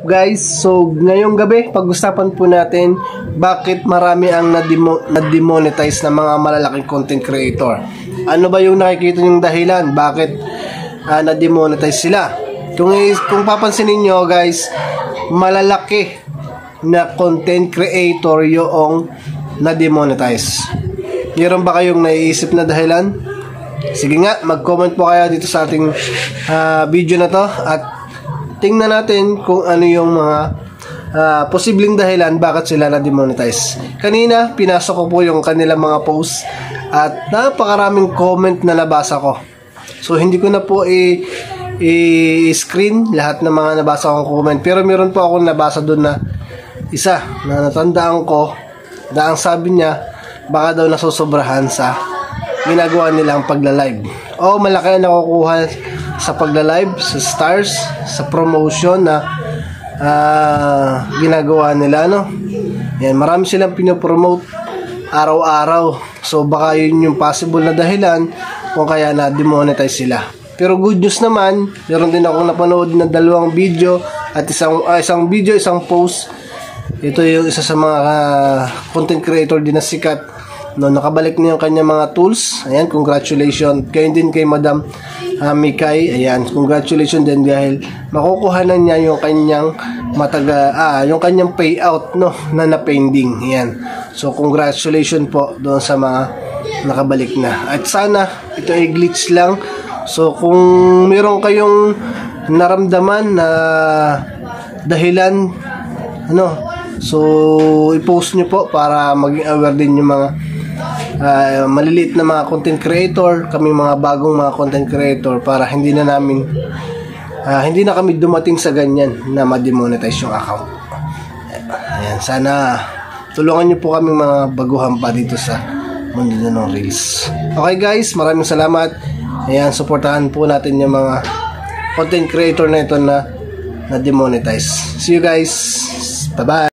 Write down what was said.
Guys, so ngayong gabi pag-usapan po natin bakit marami ang na-demonetize na mga malalaking content creator. Ano ba yung nakikita yung dahilan bakit na-demonetize sila? Kung papansin niyo guys, malalaki na content creator yung na-demonetize. Meron ba kayong naiisip na dahilan? Sige nga, mag-comment po kayo dito sa ating video na to at tingnan natin kung ano yung mga posibleng dahilan bakit sila na-demonetize. Kanina, pinasok ko po yung kanilang mga posts at napakaraming comment na nabasa ko. So, hindi ko na po i-screen lahat ng mga nabasa kong comment. Pero meron po akong nabasa doon na isa na natandaan ko na ang sabi niya, baka daw nasusobrahan sa ginagawa nilang pagla-live. O malaki ang nakukuha sa pagla-live, sa stars, sa promotion na ginagawa nila, no? Yan, marami silang pinopromote araw-araw. So baka yun yung possible na dahilan kung kaya na-demonetize sila. Pero good news naman, meron din akong napanood na 2 video at isang video, isang post. Ito yung isa sa mga content creator din na sikat. No, nakabalik na yung kanya mga tools. Ayan, congratulations. Kayo din kay Madam Mikay. Ayan, congratulations din dahil makukuha na niya yung kanyang yung kanyang payout, no, na pending. Ayan. So congratulations po doon sa mga nakabalik na. At sana ito ay glitch lang. So kung meron kayong naramdaman na dahilan, so i-post nyo po para maging aware din yung mga maliliit na mga content creator, kami mga bagong mga content creator, para hindi na kami dumating sa ganyan na ma-demonetize yung account. Ayan, sana tulungan nyo po kami mga baguhan pa dito sa mundo ng Reels. Okay guys, maraming salamat. Ayan, supportahan po natin yung mga content creator na ito na demonetize. See you guys. Bye bye.